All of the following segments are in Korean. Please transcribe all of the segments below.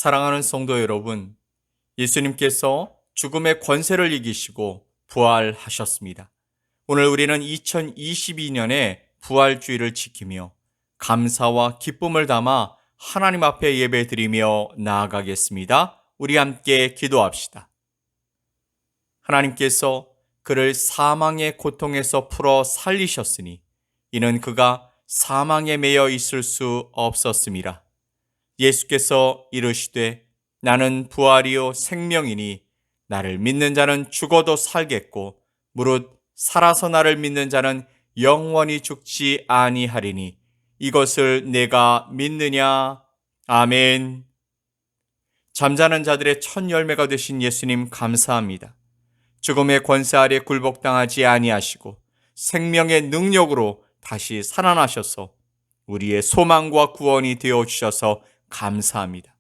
사랑하는 성도 여러분, 예수님께서 죽음의 권세를 이기시고 부활하셨습니다. 오늘 우리는 2022년의 부활주의를 지키며 감사와 기쁨을 담아 하나님 앞에 예배드리며 나아가겠습니다. 우리 함께 기도합시다. 하나님께서 그를 사망의 고통에서 풀어 살리셨으니 이는 그가 사망에 매여 있을 수 없었음이라. 예수께서 이르시되 나는 부활이요 생명이니 나를 믿는 자는 죽어도 살겠고 무릇 살아서 나를 믿는 자는 영원히 죽지 아니하리니 이것을 내가 믿느냐? 아멘. 잠자는 자들의 첫 열매가 되신 예수님 감사합니다. 죽음의 권세 아래 굴복당하지 아니하시고 생명의 능력으로 다시 살아나셔서 우리의 소망과 구원이 되어 주셔서 감사합니다.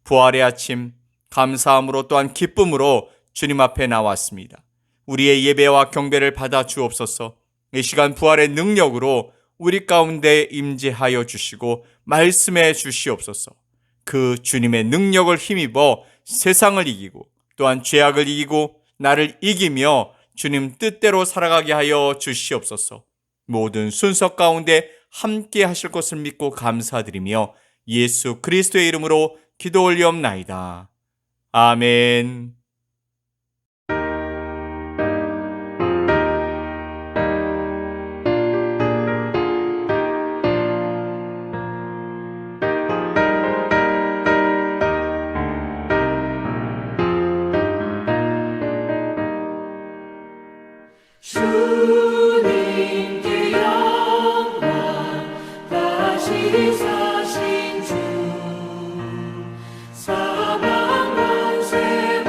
부활의 아침 감사함으로 또한 기쁨으로 주님 앞에 나왔습니다. 우리의 예배와 경배를 받아 주옵소서. 이 시간 부활의 능력으로 우리 가운데 임재하여 주시고 말씀해 주시옵소서. 그 주님의 능력을 힘입어 세상을 이기고 또한 죄악을 이기고 나를 이기며 주님 뜻대로 살아가게 하여 주시옵소서. 모든 순서 가운데 함께 하실 것을 믿고 감사드리며 예수 그리스도의 이름으로 기도 올리옵나이다. 아멘. 주님께 영광 다시 사신 주 사망 권세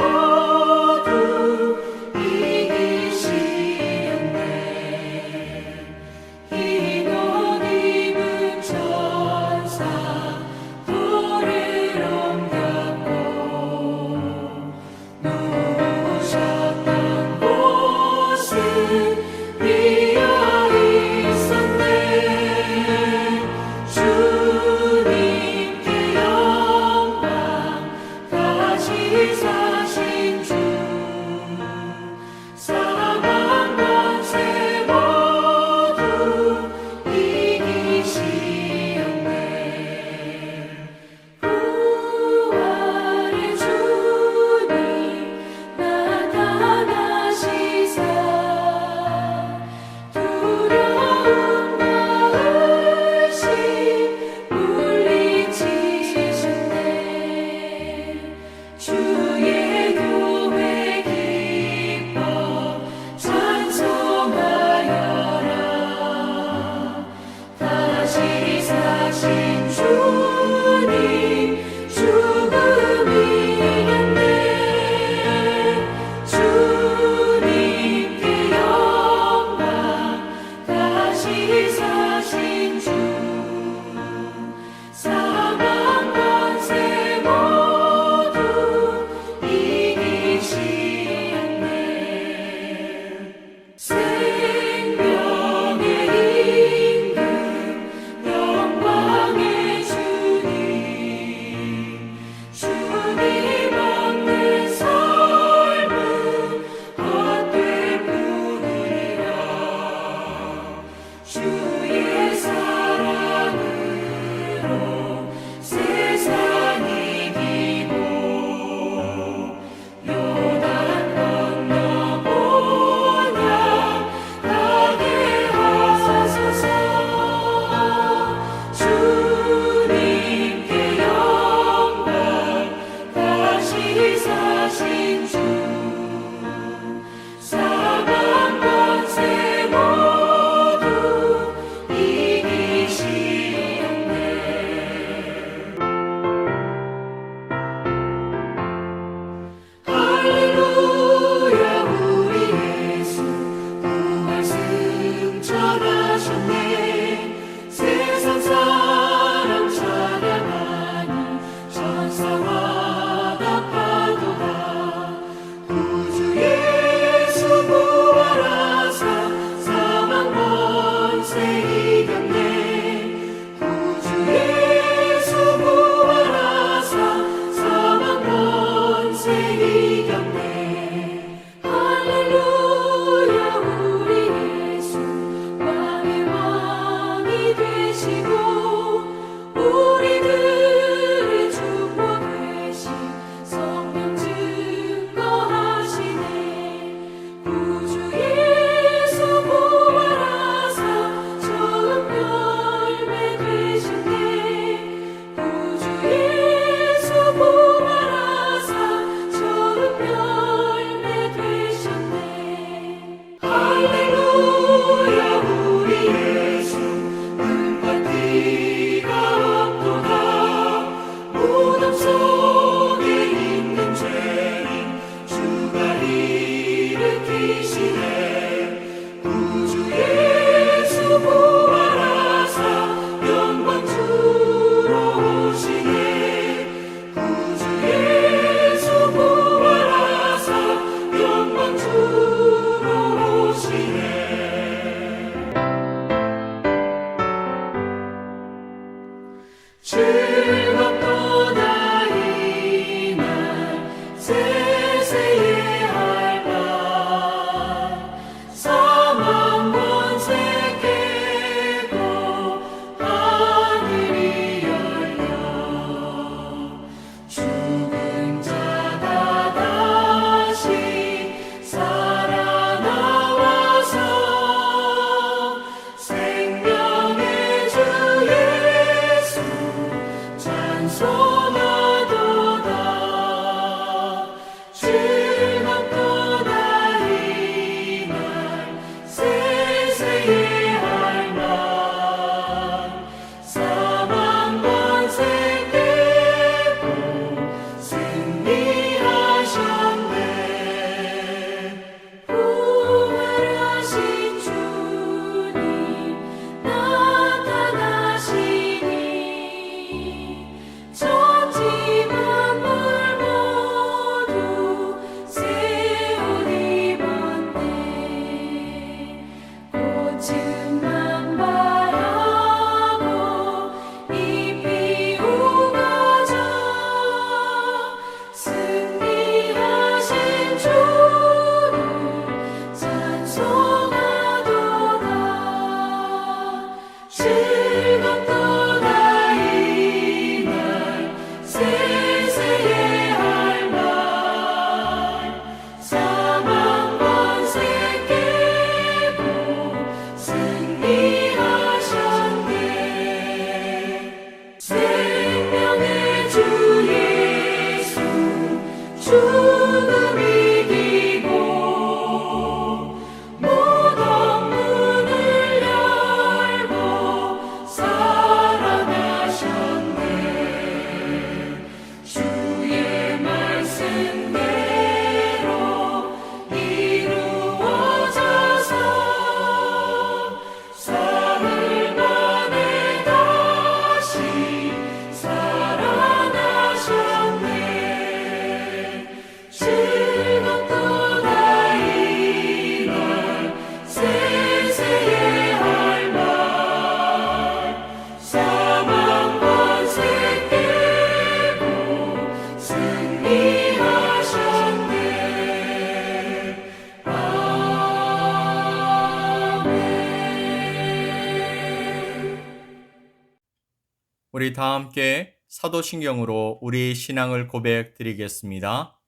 우리 다 함께 사도신경으로 우리 신앙을 고백드리겠습니다.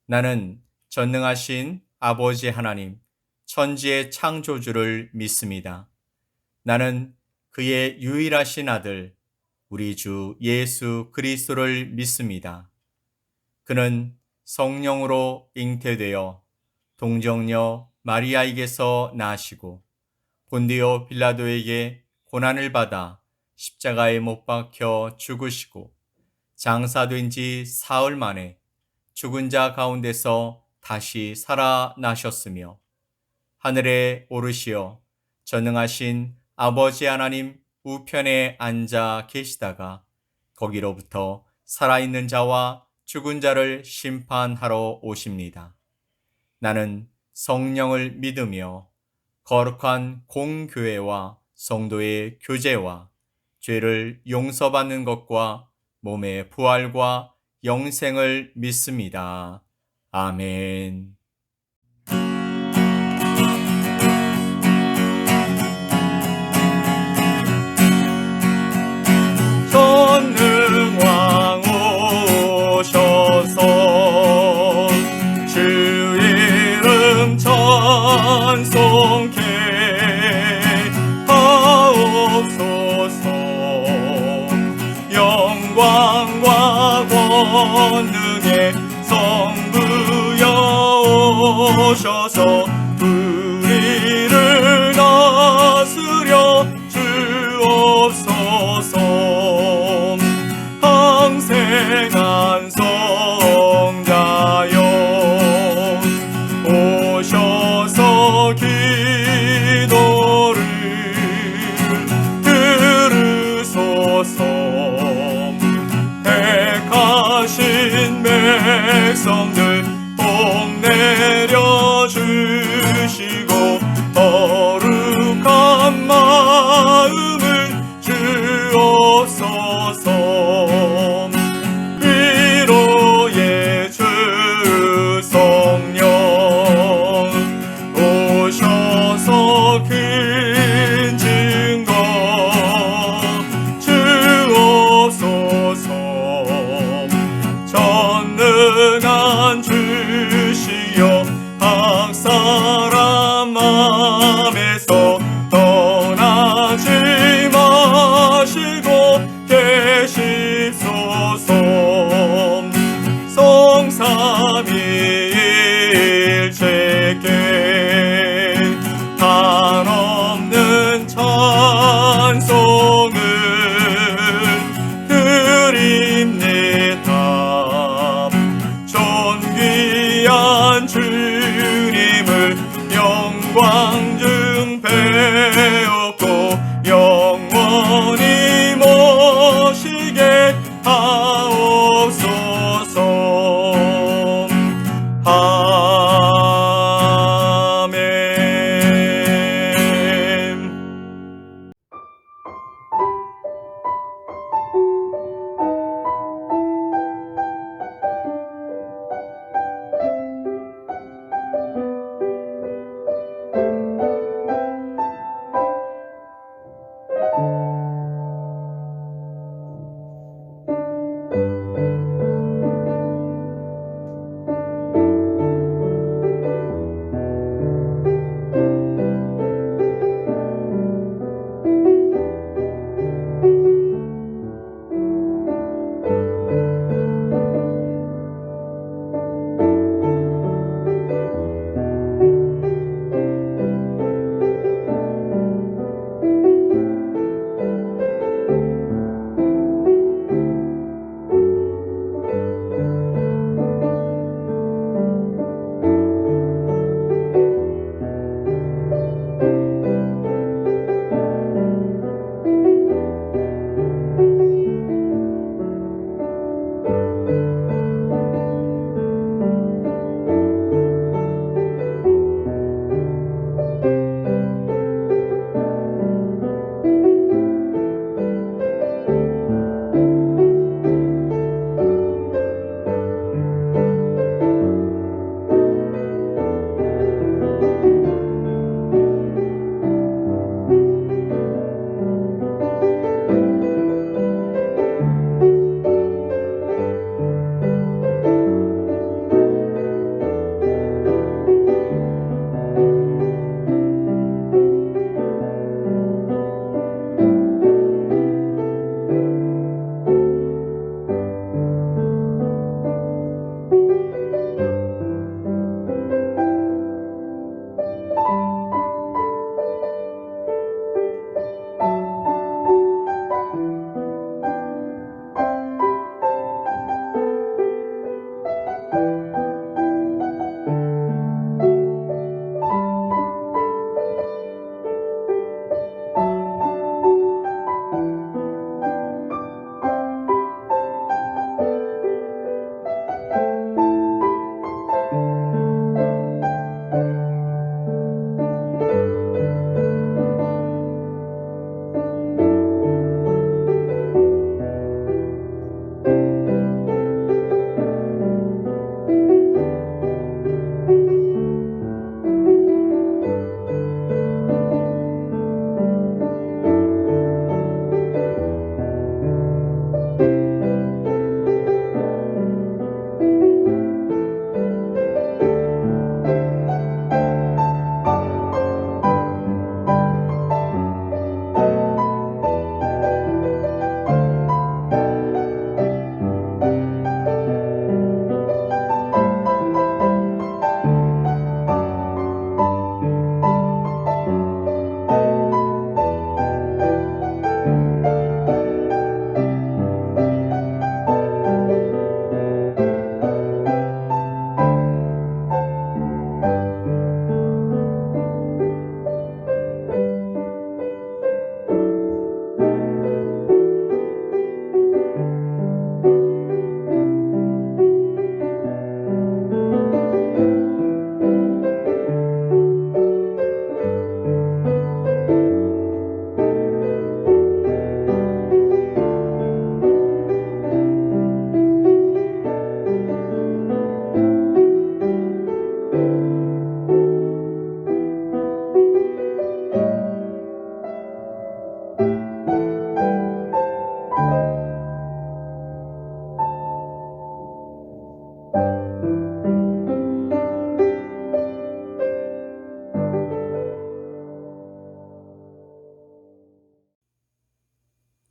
나는 전능하신 아버지 하나님, 천지의 창조주를 믿습니다. 나는 그의 유일하신 아들, 우리 주 예수 그리스도를 믿습니다. 그는 성령으로 잉태되어 동정녀 마리아에게서 나시고 본디오 빌라도에게 고난을 받아 십자가에 못 박혀 죽으시고 장사된 지 사흘 만에 죽은 자 가운데서 다시 살아나셨으며 하늘에 오르시어 전능하신 아버지 하나님 우편에 앉아 계시다가 거기로부터 살아있는 자와 죽은 자를 심판하러 오십니다. 나는 성령을 믿으며 거룩한 공교회와 성도의 교제와 죄를 용서받는 것과 몸의 부활과 영생을 믿습니다. 아멘. 전능왕 오셔서 주 이름 찬송케 하옵소서. 영광과 권능의 성부여 오셔서 우리를 다스려 주옵소서. 항생한 성자여 오셔서 기도를 들으소서. 택하신 백성들 복 내려주시고 거룩한 마음을 주옵소서. 위로의 주 성령 오셔서 큰 증거 주옵소서. 전능한 주시여 각 사람 맘에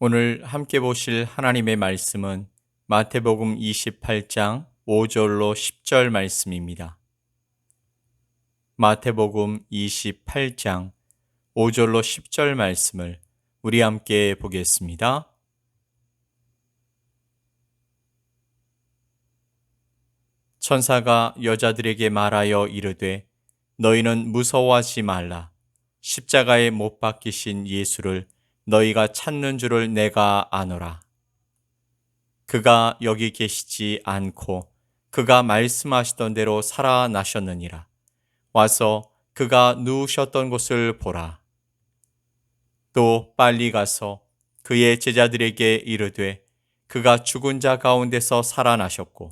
오늘 함께 보실 하나님의 말씀은 마태복음 28장 5절로 10절 말씀입니다. 마태복음 28장 5절로 10절 말씀을 우리 함께 보겠습니다. 천사가 여자들에게 말하여 이르되 너희는 무서워하지 말라. 십자가에 못 박히신 예수를 너희가 찾는 줄을 내가 아노라. 그가 여기 계시지 않고 그가 말씀하시던 대로 살아나셨느니라. 와서 그가 누우셨던 곳을 보라. 또 빨리 가서 그의 제자들에게 이르되 그가 죽은 자 가운데서 살아나셨고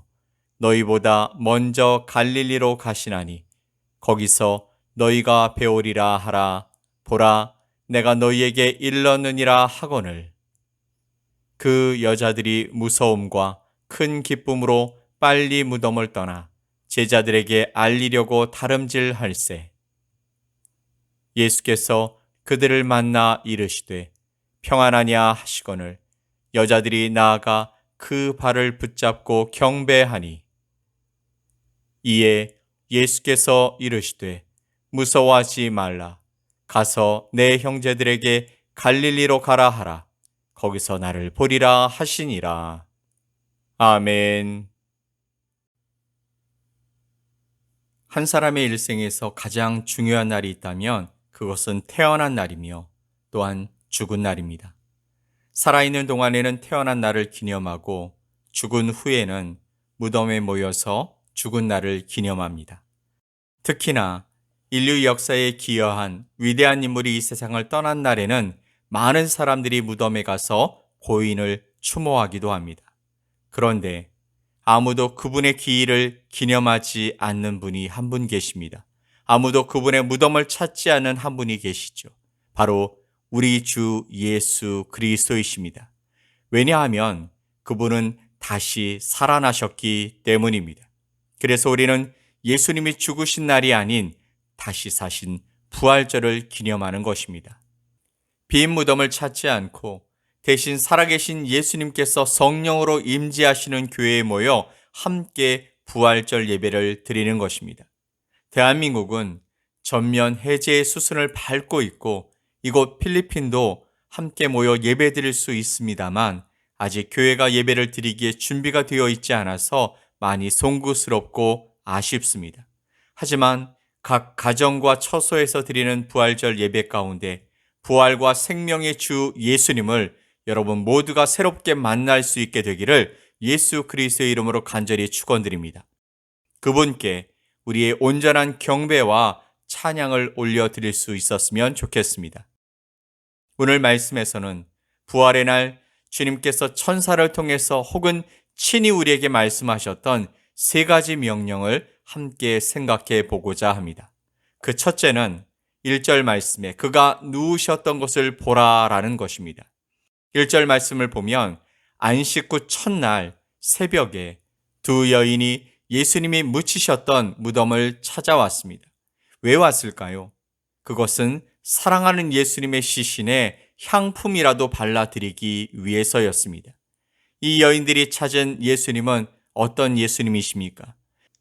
너희보다 먼저 갈릴리로 가시나니 거기서 너희가 배우리라 하라. 보라, 내가 너희에게 일렀느니라 하거늘. 그 여자들이 무서움과 큰 기쁨으로 빨리 무덤을 떠나 제자들에게 알리려고 다름질할세. 예수께서 그들을 만나 이르시되 평안하냐 하시거늘 여자들이 나아가 그 발을 붙잡고 경배하니 이에 예수께서 이르시되 무서워하지 말라. 가서 내 형제들에게 갈릴리로 가라 하라. 거기서 나를 보리라 하시니라. 아멘. 한 사람의 일생에서 가장 중요한 날이 있다면 그것은 태어난 날이며 또한 죽은 날입니다. 살아있는 동안에는 태어난 날을 기념하고 죽은 후에는 무덤에 모여서 죽은 날을 기념합니다. 특히나 인류 역사에 기여한 위대한 인물이 이 세상을 떠난 날에는 많은 사람들이 무덤에 가서 고인을 추모하기도 합니다. 그런데 아무도 그분의 기일을 기념하지 않는 분이 한 분 계십니다. 아무도 그분의 무덤을 찾지 않는 한 분이 계시죠. 바로 우리 주 예수 그리스도이십니다. 왜냐하면 그분은 다시 살아나셨기 때문입니다. 그래서 우리는 예수님이 죽으신 날이 아닌 다시 사신 부활절을 기념하는 것입니다. 빈 무덤을 찾지 않고 대신 살아계신 예수님께서 성령으로 임재하시는 교회에 모여 함께 부활절 예배를 드리는 것입니다. 대한민국은 전면 해제의 수순을 밟고 있고 이곳 필리핀도 함께 모여 예배 드릴 수 있습니다만 아직 교회가 예배를 드리기에 준비가 되어 있지 않아서 많이 송구스럽고 아쉽습니다. 하지만 각 가정과 처소에서 드리는 부활절 예배 가운데 부활과 생명의 주 예수님을 여러분 모두가 새롭게 만날 수 있게 되기를 예수 그리스도의 이름으로 간절히 축원드립니다. 그분께 우리의 온전한 경배와 찬양을 올려드릴 수 있었으면 좋겠습니다. 오늘 말씀에서는 부활의 날 주님께서 천사를 통해서 혹은 친히 우리에게 말씀하셨던 세 가지 명령을 함께 생각해 보고자 합니다. 그 첫째는 1절 말씀에 그가 누우셨던 것을 보라라는 것입니다. 1절 말씀을 보면 안식 후 첫날 새벽에 두 여인이 예수님이 묻히셨던 무덤을 찾아왔습니다. 왜 왔을까요? 그것은 사랑하는 예수님의 시신에 향품이라도 발라드리기 위해서였습니다. 이 여인들이 찾은 예수님은 어떤 예수님이십니까?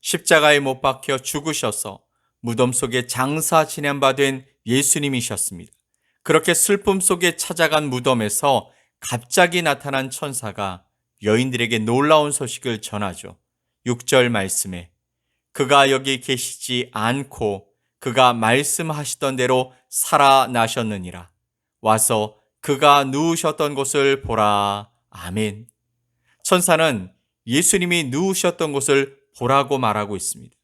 십자가에 못 박혀 죽으셔서 무덤 속에 장사 지낸 바 된 예수님이셨습니다. 그렇게 슬픔 속에 찾아간 무덤에서 갑자기 나타난 천사가 여인들에게 놀라운 소식을 전하죠. 6절 말씀에 그가 여기 계시지 않고 그가 말씀하시던 대로 살아나셨느니라. 와서 그가 누우셨던 곳을 보라. 아멘. 천사는 예수님이 누우셨던 곳을 보라고 말하고 있습니다.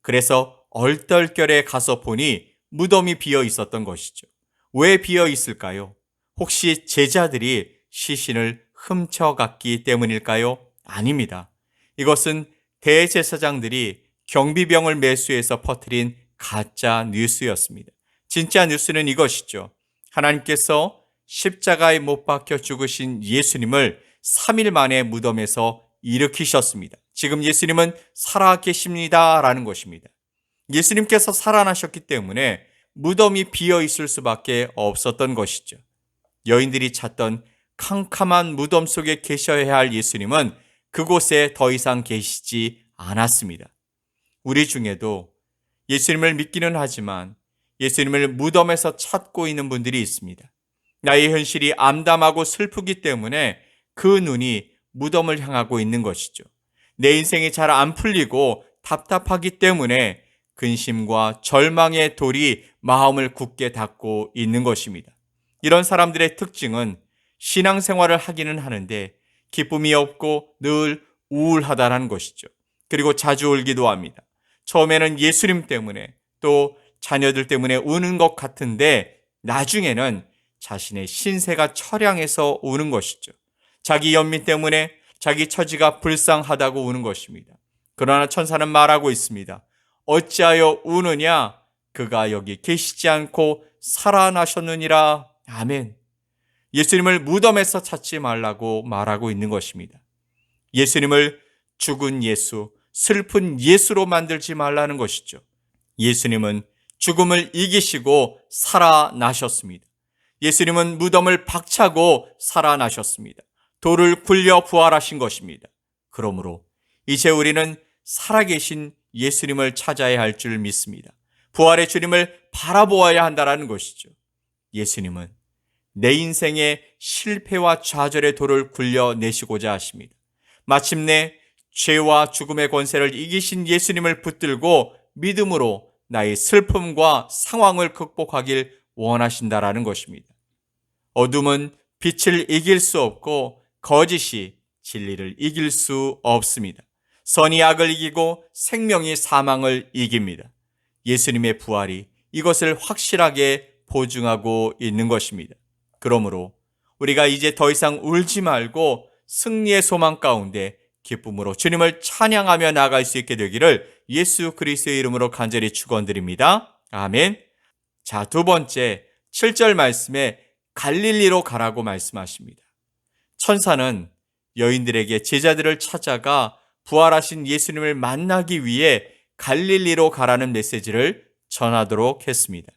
그래서 얼떨결에 가서 보니 무덤이 비어 있었던 것이죠. 왜 비어 있을까요? 혹시 제자들이 시신을 훔쳐갔기 때문일까요? 아닙니다. 이것은 대제사장들이 경비병을 매수해서 퍼뜨린 가짜 뉴스였습니다. 진짜 뉴스는 이것이죠. 하나님께서 십자가에 못 박혀 죽으신 예수님을 3일 만에 무덤에서 일으키셨습니다. 지금 예수님은 살아계십니다 라는 것입니다. 예수님께서 살아나셨기 때문에 무덤이 비어 있을 수밖에 없었던 것이죠. 여인들이 찾던 캄캄한 무덤 속에 계셔야 할 예수님은 그곳에 더 이상 계시지 않았습니다. 우리 중에도 예수님을 믿기는 하지만 예수님을 무덤에서 찾고 있는 분들이 있습니다. 나의 현실이 암담하고 슬프기 때문에 그 눈이 무덤을 향하고 있는 것이죠. 내 인생이 잘 안 풀리고 답답하기 때문에 근심과 절망의 돌이 마음을 굳게 닫고 있는 것입니다. 이런 사람들의 특징은 신앙생활을 하기는 하는데 기쁨이 없고 늘 우울하다는 것이죠. 그리고 자주 울기도 합니다. 처음에는 예수님 때문에 또 자녀들 때문에 우는 것 같은데 나중에는 자신의 신세가 처량해서 우는 것이죠. 자기 연민 때문에 자기 처지가 불쌍하다고 우는 것입니다. 그러나 천사는 말하고 있습니다. 어찌하여 우느냐? 그가 여기 계시지 않고 살아나셨느니라. 아멘. 예수님을 무덤에서 찾지 말라고 말하고 있는 것입니다. 예수님을 죽은 예수, 슬픈 예수로 만들지 말라는 것이죠. 예수님은 죽음을 이기시고 살아나셨습니다. 예수님은 무덤을 박차고 살아나셨습니다. 돌을 굴려 부활하신 것입니다. 그러므로 이제 우리는 살아계신 예수님을 찾아야 할 줄 믿습니다. 부활의 주님을 바라보아야 한다는 것이죠. 예수님은 내 인생의 실패와 좌절의 돌을 굴려내시고자 하십니다. 마침내 죄와 죽음의 권세를 이기신 예수님을 붙들고 믿음으로 나의 슬픔과 상황을 극복하길 원하신다라는 것입니다. 어둠은 빛을 이길 수 없고 거짓이 진리를 이길 수 없습니다. 선이 악을 이기고 생명이 사망을 이깁니다. 예수님의 부활이 이것을 확실하게 보증하고 있는 것입니다. 그러므로 우리가 이제 더 이상 울지 말고 승리의 소망 가운데 기쁨으로 주님을 찬양하며 나아갈 수 있게 되기를 예수 그리스도의 이름으로 간절히 축원드립니다. 아멘. 자, 두 번째 7절 말씀에 갈릴리로 가라고 말씀하십니다. 천사는 여인들에게 제자들을 찾아가 부활하신 예수님을 만나기 위해 갈릴리로 가라는 메시지를 전하도록 했습니다.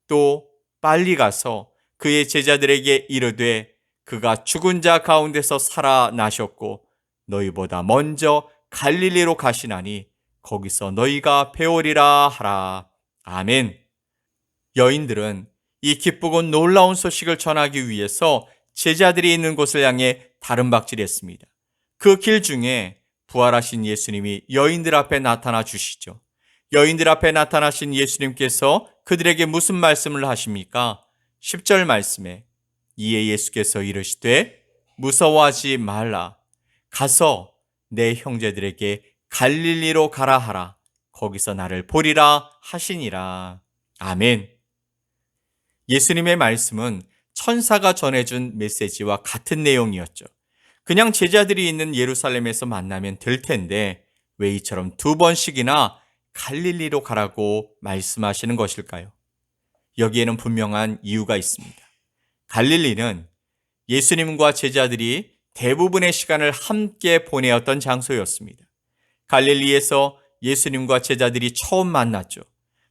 또 빨리 가서 그의 제자들에게 이르되 그가 죽은 자 가운데서 살아나셨고 너희보다 먼저 갈릴리로 가시나니 거기서 너희가 배우리라 하라. 아멘. 여인들은 이 기쁘고 놀라운 소식을 전하기 위해서 제자들이 있는 곳을 향해 다름박질했습니다. 그 길 중에 부활하신 예수님이 여인들 앞에 나타나 주시죠. 여인들 앞에 나타나신 예수님께서 그들에게 무슨 말씀을 하십니까? 10절 말씀에 이에 예수께서 이르시되 무서워하지 말라. 가서 내 형제들에게 갈릴리로 가라 하라. 거기서 나를 보리라 하시니라. 아멘. 예수님의 말씀은 천사가 전해준 메시지와 같은 내용이었죠. 그냥 제자들이 있는 예루살렘에서 만나면 될 텐데 왜 이처럼 두 번씩이나 갈릴리로 가라고 말씀하시는 것일까요? 여기에는 분명한 이유가 있습니다. 갈릴리는 예수님과 제자들이 대부분의 시간을 함께 보내었던 장소였습니다. 갈릴리에서 예수님과 제자들이 처음 만났죠.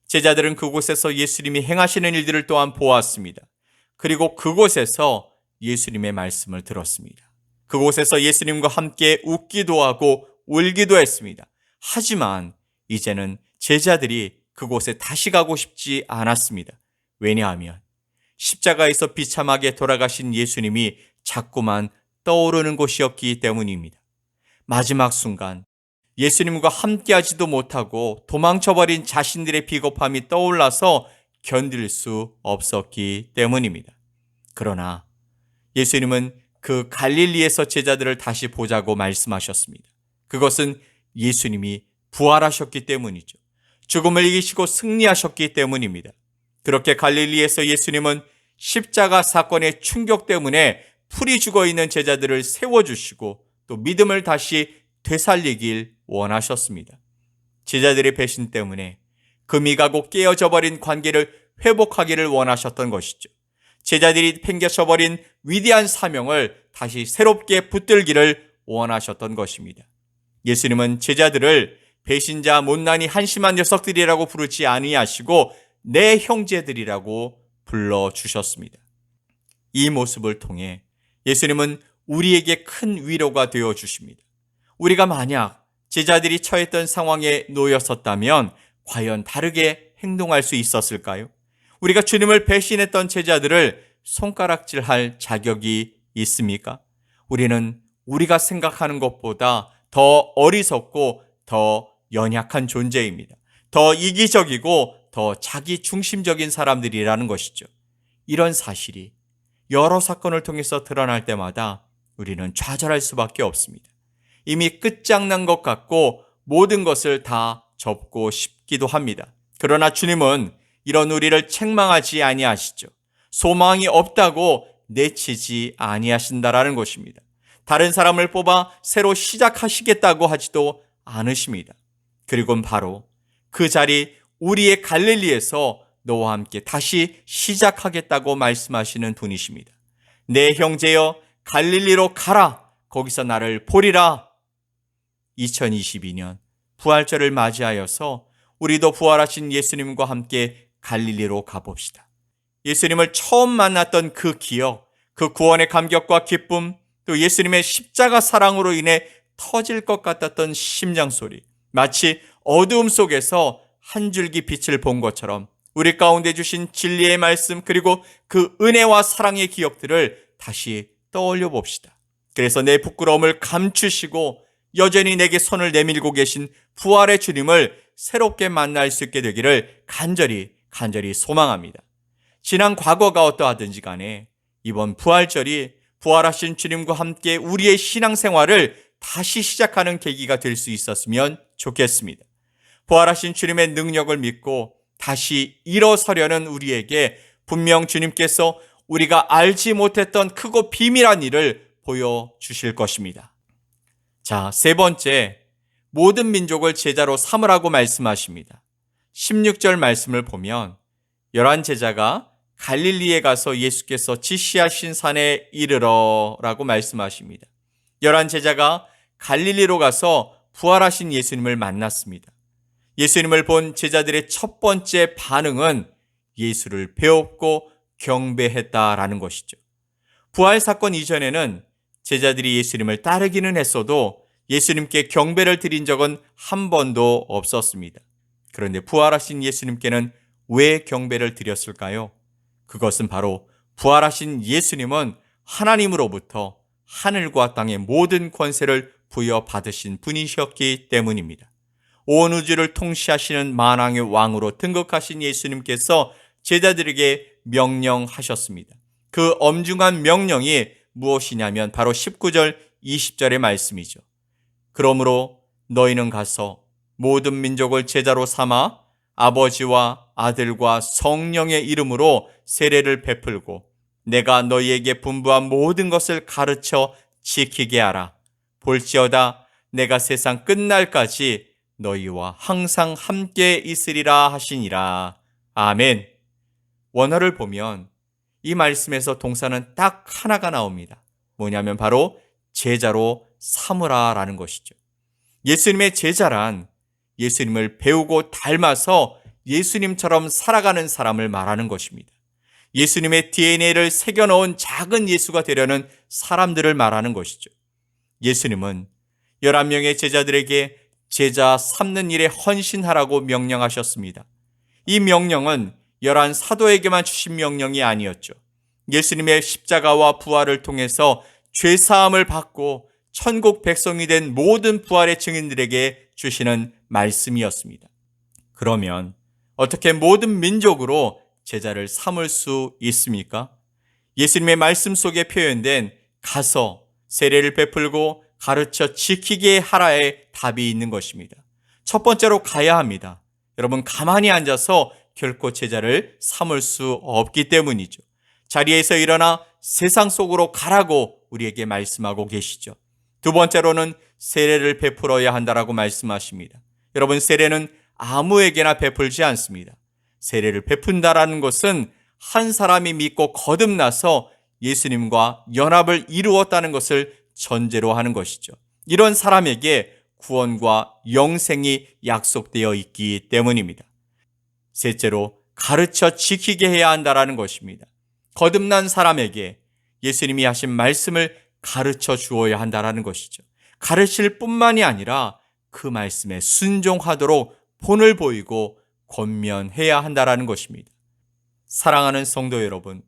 제자들은 그곳에서 예수님이 행하시는 일들을 또한 보았습니다. 그리고 그곳에서 예수님의 말씀을 들었습니다. 그곳에서 예수님과 함께 웃기도 하고 울기도 했습니다. 하지만 이제는 제자들이 그곳에 다시 가고 싶지 않았습니다. 왜냐하면 십자가에서 비참하게 돌아가신 예수님이 자꾸만 떠오르는 곳이었기 때문입니다. 마지막 순간 예수님과 함께하지도 못하고 도망쳐버린 자신들의 비겁함이 떠올라서 견딜 수 없었기 때문입니다. 그러나 예수님은 그 갈릴리에서 제자들을 다시 보자고 말씀하셨습니다. 그것은 예수님이 부활하셨기 때문이죠. 죽음을 이기시고 승리하셨기 때문입니다. 그렇게 갈릴리에서 예수님은 십자가 사건의 충격 때문에 풀이 죽어 있는 제자들을 세워주시고 또 믿음을 다시 되살리길 원하셨습니다. 제자들의 배신 때문에 금이 가고 깨어져 버린 관계를 회복하기를 원하셨던 것이죠. 제자들이 팽개쳐버린 위대한 사명을 다시 새롭게 붙들기를 원하셨던 것입니다. 예수님은 제자들을 배신자 못난이 한심한 녀석들이라고 부르지 아니하시고 내 형제들이라고 불러주셨습니다. 이 모습을 통해 예수님은 우리에게 큰 위로가 되어 주십니다. 우리가 만약 제자들이 처했던 상황에 놓였었다면 과연 다르게 행동할 수 있었을까요? 우리가 주님을 배신했던 제자들을 손가락질할 자격이 있습니까? 우리는 우리가 생각하는 것보다 더 어리석고 더 연약한 존재입니다. 더 이기적이고 더 자기 중심적인 사람들이라는 것이죠. 이런 사실이 여러 사건을 통해서 드러날 때마다 우리는 좌절할 수밖에 없습니다. 이미 끝장난 것 같고 모든 것을 다 접고 싶기도 합니다. 그러나 주님은 이런 우리를 책망하지 아니하시죠. 소망이 없다고 내치지 아니하신다라는 것입니다. 다른 사람을 뽑아 새로 시작하시겠다고 하지도 않으십니다. 그리고 바로 그 자리 우리의 갈릴리에서 너와 함께 다시 시작하겠다고 말씀하시는 분이십니다. 내 형제여 갈릴리로 가라. 거기서 나를 보리라. 2022년 부활절을 맞이하여서 우리도 부활하신 예수님과 함께 갈릴리로 가봅시다. 예수님을 처음 만났던 그 기억, 그 구원의 감격과 기쁨, 또 예수님의 십자가 사랑으로 인해 터질 것 같았던 심장소리, 마치 어두움 속에서 한 줄기 빛을 본 것처럼 우리 가운데 주신 진리의 말씀 그리고 그 은혜와 사랑의 기억들을 다시 떠올려 봅시다. 그래서 내 부끄러움을 감추시고 여전히 내게 손을 내밀고 계신 부활의 주님을 새롭게 만날 수 있게 되기를 간절히 소망합니다. 지난 과거가 어떠하든지 간에 이번 부활절이 부활하신 주님과 함께 우리의 신앙생활을 다시 시작하는 계기가 될 수 있었으면 좋겠습니다. 부활하신 주님의 능력을 믿고 다시 일어서려는 우리에게 분명 주님께서 우리가 알지 못했던 크고 비밀한 일을 보여주실 것입니다. 자, 세 번째, 모든 민족을 제자로 삼으라고 말씀하십니다. 16절 말씀을 보면 11 제자가 갈릴리에 가서 예수께서 지시하신 산에 이르러 라고 말씀하십니다. 11 제자가 갈릴리로 가서 부활하신 예수님을 만났습니다. 예수님을 본 제자들의 첫 번째 반응은 예수를 배웠고 경배했다라는 것이죠. 부활 사건 이전에는 제자들이 예수님을 따르기는 했어도 예수님께 경배를 드린 적은 한 번도 없었습니다. 그런데 부활하신 예수님께는 왜 경배를 드렸을까요? 그것은 바로 부활하신 예수님은 하나님으로부터 하늘과 땅의 모든 권세를 부여받으신 분이셨기 때문입니다. 온 우주를 통치하시는 만왕의 왕으로 등극하신 예수님께서 제자들에게 명령하셨습니다. 그 엄중한 명령이 무엇이냐면 바로 19절, 20절의 말씀이죠. 그러므로 너희는 가서 모든 민족을 제자로 삼아 아버지와 아들과 성령의 이름으로 세례를 베풀고 내가 너희에게 분부한 모든 것을 가르쳐 지키게 하라. 볼지어다 내가 세상 끝날까지 너희와 항상 함께 있으리라 하시니라. 아멘. 원어를 보면 이 말씀에서 동사는 딱 하나가 나옵니다. 뭐냐면 바로 제자로 삼으라라는 것이죠. 예수님의 제자란 예수님을 배우고 닮아서 예수님처럼 살아가는 사람을 말하는 것입니다. 예수님의 DNA를 새겨넣은 작은 예수가 되려는 사람들을 말하는 것이죠. 예수님은 11명의 제자들에게 제자 삼는 일에 헌신하라고 명령하셨습니다. 이 명령은 11 사도에게만 주신 명령이 아니었죠. 예수님의 십자가와 부활을 통해서 죄사함을 받고 천국 백성이 된 모든 부활의 증인들에게 주시는 말씀이었습니다. 그러면 어떻게 모든 민족으로 제자를 삼을 수 있습니까? 예수님의 말씀 속에 표현된 가서 세례를 베풀고 가르쳐 지키게 하라의 답이 있는 것입니다. 첫 번째로 가야 합니다. 여러분, 가만히 앉아서 결코 제자를 삼을 수 없기 때문이죠. 자리에서 일어나 세상 속으로 가라고 우리에게 말씀하고 계시죠. 두 번째로는 세례를 베풀어야 한다라고 말씀하십니다. 여러분, 세례는 아무에게나 베풀지 않습니다. 세례를 베푼다라는 것은 한 사람이 믿고 거듭나서 예수님과 연합을 이루었다는 것을 전제로 하는 것이죠. 이런 사람에게 구원과 영생이 약속되어 있기 때문입니다. 셋째로 가르쳐 지키게 해야 한다라는 것입니다. 거듭난 사람에게 예수님이 하신 말씀을 가르쳐 주어야 한다는 것이죠. 가르칠 뿐만이 아니라 그 말씀에 순종하도록 본을 보이고 권면해야 한다는 것입니다. 사랑하는 성도 여러분,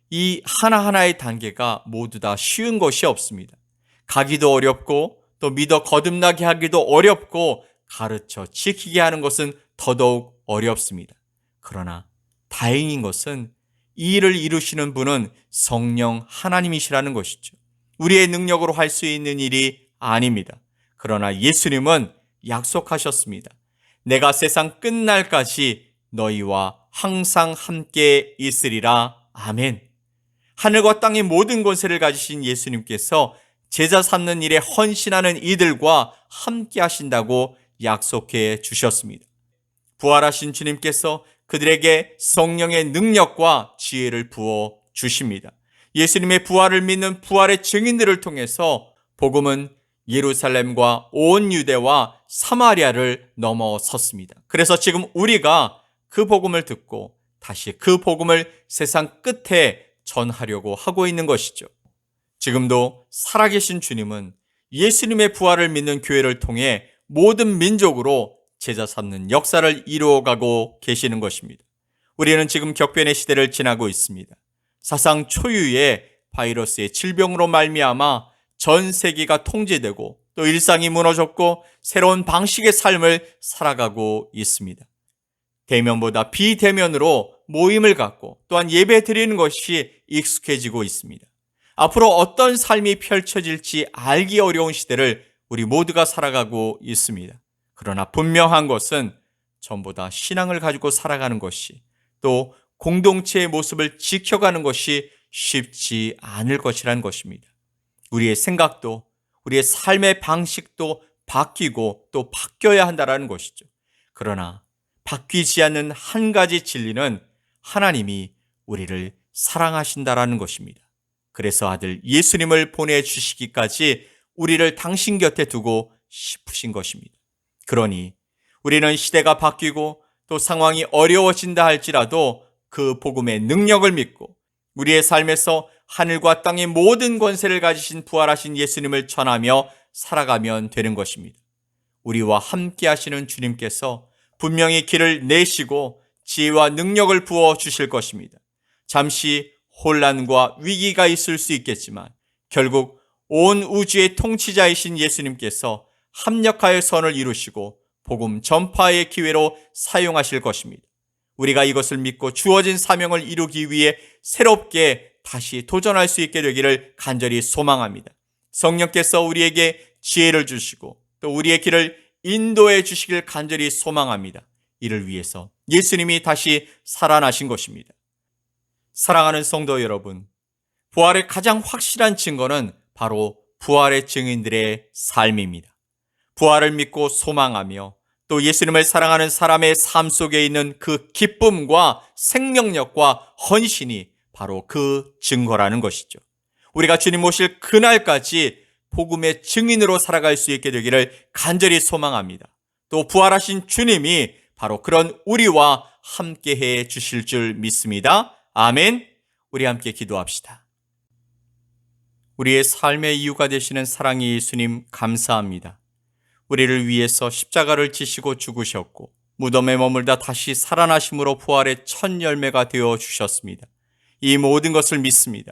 이 하나하나의 단계가 모두 다 쉬운 것이 없습니다. 가기도 어렵고 또 믿어 거듭나게 하기도 어렵고 가르쳐 지키게 하는 것은 더더욱 어렵습니다. 그러나 다행인 것은 이 일을 이루시는 분은 성령 하나님이시라는 것이죠. 우리의 능력으로 할 수 있는 일이 아닙니다. 그러나 예수님은 약속하셨습니다. 내가 세상 끝날까지 너희와 항상 함께 있으리라. 아멘. 하늘과 땅의 모든 권세를 가지신 예수님께서 제자 삼는 일에 헌신하는 이들과 함께 하신다고 약속해 주셨습니다. 부활하신 주님께서 그들에게 성령의 능력과 지혜를 부어 주십니다. 예수님의 부활을 믿는 부활의 증인들을 통해서 복음은 예루살렘과 온 유대와 사마리아를 넘어섰습니다. 그래서 지금 우리가 그 복음을 듣고 다시 그 복음을 세상 끝에 전하려고 하고 있는 것이죠. 지금도 살아계신 주님은 예수님의 부활을 믿는 교회를 통해 모든 민족으로 제자 삼는 역사를 이루어가고 계시는 것입니다. 우리는 지금 격변의 시대를 지나고 있습니다. 사상 초유의 바이러스의 질병으로 말미암아 전 세계가 통제되고 또 일상이 무너졌고 새로운 방식의 삶을 살아가고 있습니다. 대면보다 비대면으로 모임을 갖고 또한 예배 드리는 것이 익숙해지고 있습니다. 앞으로 어떤 삶이 펼쳐질지 알기 어려운 시대를 우리 모두가 살아가고 있습니다. 그러나 분명한 것은 전보다 신앙을 가지고 살아가는 것이 또 공동체의 모습을 지켜가는 것이 쉽지 않을 것이라는 것입니다. 우리의 생각도 우리의 삶의 방식도 바뀌고 또 바뀌어야 한다는 것이죠. 그러나 바뀌지 않는 한 가지 진리는 하나님이 우리를 사랑하신다라는 것입니다. 그래서 아들 예수님을 보내주시기까지 우리를 당신 곁에 두고 싶으신 것입니다. 그러니 우리는 시대가 바뀌고 또 상황이 어려워진다 할지라도 그 복음의 능력을 믿고 우리의 삶에서 하늘과 땅의 모든 권세를 가지신 부활하신 예수님을 전하며 살아가면 되는 것입니다. 우리와 함께 하시는 주님께서 분명히 길을 내시고 지혜와 능력을 부어 주실 것입니다. 잠시 혼란과 위기가 있을 수 있겠지만 결국 온 우주의 통치자이신 예수님께서 합력하여 선을 이루시고 복음 전파의 기회로 사용하실 것입니다. 우리가 이것을 믿고 주어진 사명을 이루기 위해 새롭게 다시 도전할 수 있게 되기를 간절히 소망합니다. 성령께서 우리에게 지혜를 주시고 또 우리의 길을 인도해 주시길 간절히 소망합니다. 이를 위해서 예수님이 다시 살아나신 것입니다. 사랑하는 성도 여러분, 부활의 가장 확실한 증거는 바로 부활의 증인들의 삶입니다. 부활을 믿고 소망하며 또 예수님을 사랑하는 사람의 삶 속에 있는 그 기쁨과 생명력과 헌신이 바로 그 증거라는 것이죠. 우리가 주님 오실 그날까지 복음의 증인으로 살아갈 수 있게 되기를 간절히 소망합니다. 또 부활하신 주님이 바로 그런 우리와 함께해 주실 줄 믿습니다. 아멘. 우리 함께 기도합시다. 우리의 삶의 이유가 되시는 사랑의 예수님 감사합니다. 우리를 위해서 십자가를 지시고 죽으셨고 무덤에 머물다 다시 살아나심으로 부활의 첫 열매가 되어 주셨습니다. 이 모든 것을 믿습니다.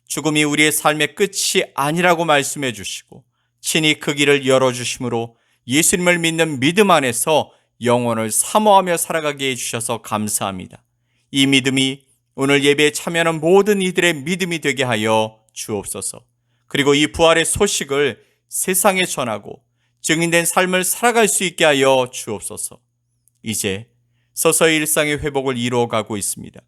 죽음이 우리의 삶의 끝이 아니라고 말씀해 주시고 친히 그 길을 열어주심으로 예수님을 믿는 믿음 안에서 영혼을 사모하며 살아가게 해주셔서 감사합니다. 이 믿음이 오늘 예배에 참여하는 모든 이들의 믿음이 되게 하여 주옵소서. 그리고 이 부활의 소식을 세상에 전하고 증인된 삶을 살아갈 수 있게 하여 주옵소서. 이제 서서히 일상의 회복을 이루어가고 있습니다.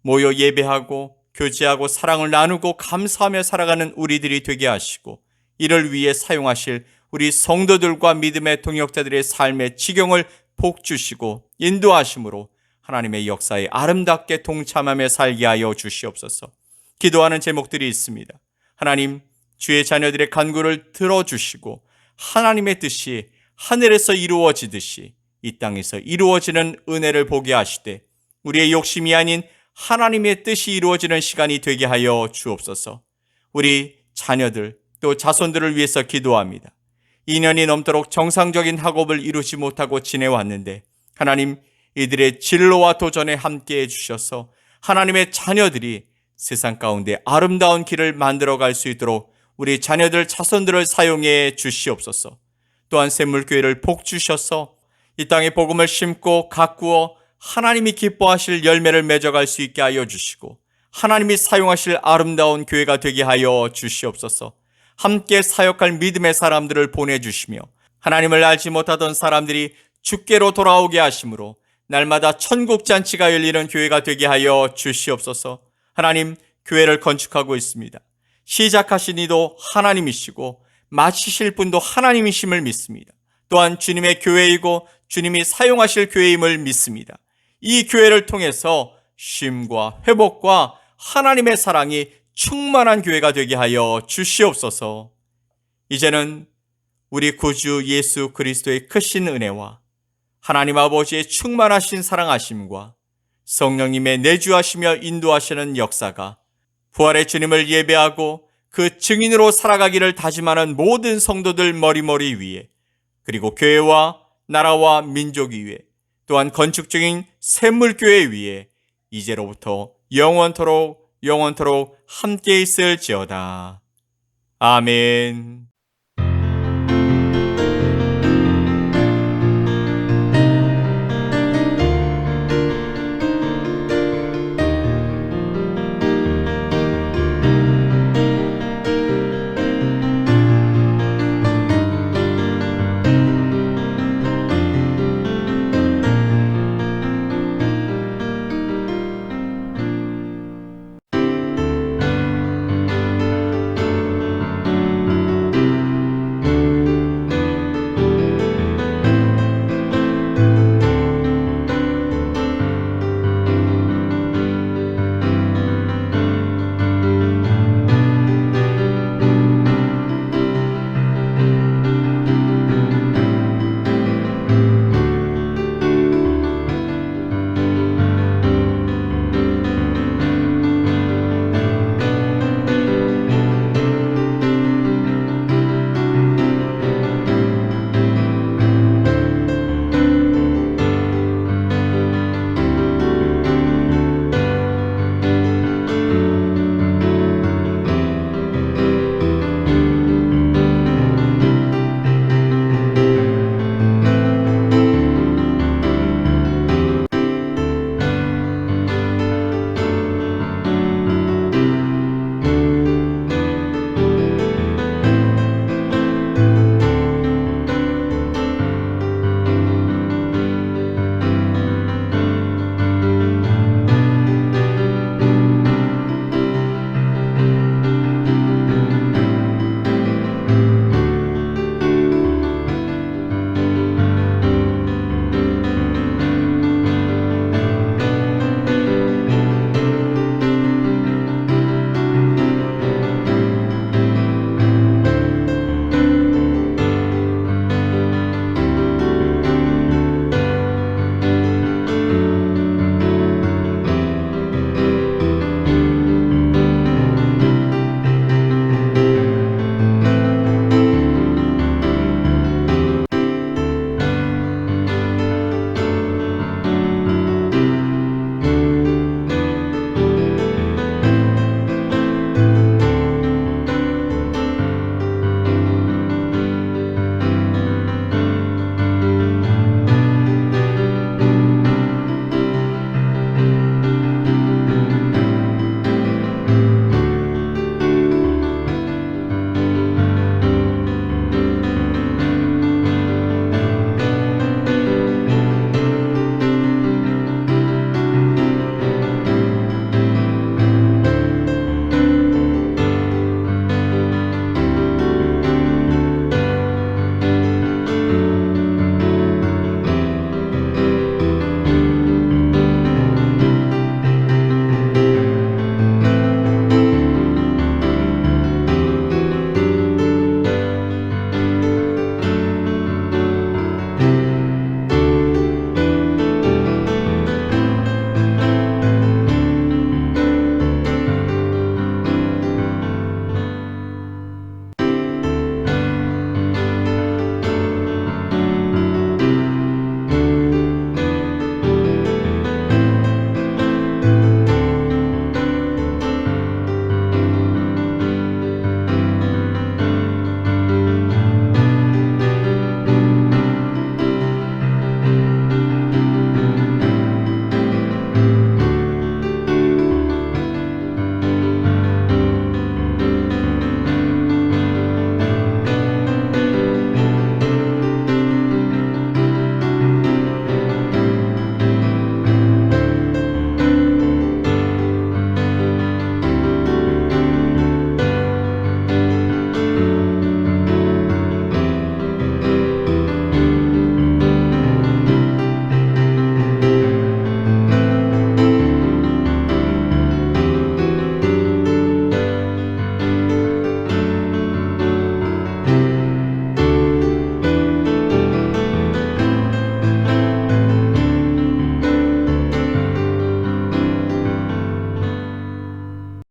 모여 예배하고 교제하고 사랑을 나누고 감사하며 살아가는 우리들이 되게 하시고 이를 위해 사용하실 우리 성도들과 믿음의 동역자들의 삶의 지경을 복주시고 인도하심으로 하나님의 역사에 아름답게 동참하며 살게 하여 주시옵소서. 기도하는 제목들이 있습니다. 하나님, 주의 자녀들의 간구를 들어주시고 하나님의 뜻이 하늘에서 이루어지듯이 이 땅에서 이루어지는 은혜를 보게 하시되 우리의 욕심이 아닌 하나님의 뜻이 이루어지는 시간이 되게 하여 주옵소서. 우리 자녀들 또 자손들을 위해서 기도합니다. 2년이 넘도록 정상적인 학업을 이루지 못하고 지내왔는데 하나님, 이들의 진로와 도전에 함께해 주셔서 하나님의 자녀들이 세상 가운데 아름다운 길을 만들어갈 수 있도록 우리 자녀들 자손들을 사용해 주시옵소서. 또한 샘물교회를 복 주셔서 이 땅에 복음을 심고 가꾸어 하나님이 기뻐하실 열매를 맺어갈 수 있게 하여 주시고 하나님이 사용하실 아름다운 교회가 되게 하여 주시옵소서. 함께 사역할 믿음의 사람들을 보내주시며 하나님을 알지 못하던 사람들이 주께로 돌아오게 하심으로 날마다 천국잔치가 열리는 교회가 되게 하여 주시옵소서. 하나님, 교회를 건축하고 있습니다. 시작하신 이도 하나님이시고 마치실 분도 하나님이심을 믿습니다. 또한 주님의 교회이고 주님이 사용하실 교회임을 믿습니다. 이 교회를 통해서 쉼과 회복과 하나님의 사랑이 충만한 교회가 되게 하여 주시옵소서. 이제는 우리 구주 예수 그리스도의 크신 은혜와 하나님 아버지의 충만하신 사랑하심과 성령님의 내주하시며 인도하시는 역사가 부활의 주님을 예배하고 그 증인으로 살아가기를 다짐하는 모든 성도들 머리머리 위에, 그리고 교회와 나라와 민족 위에, 또한 건축 중인 샘물교회 위에 이제로부터 영원토록 함께 있을지어다. 아멘.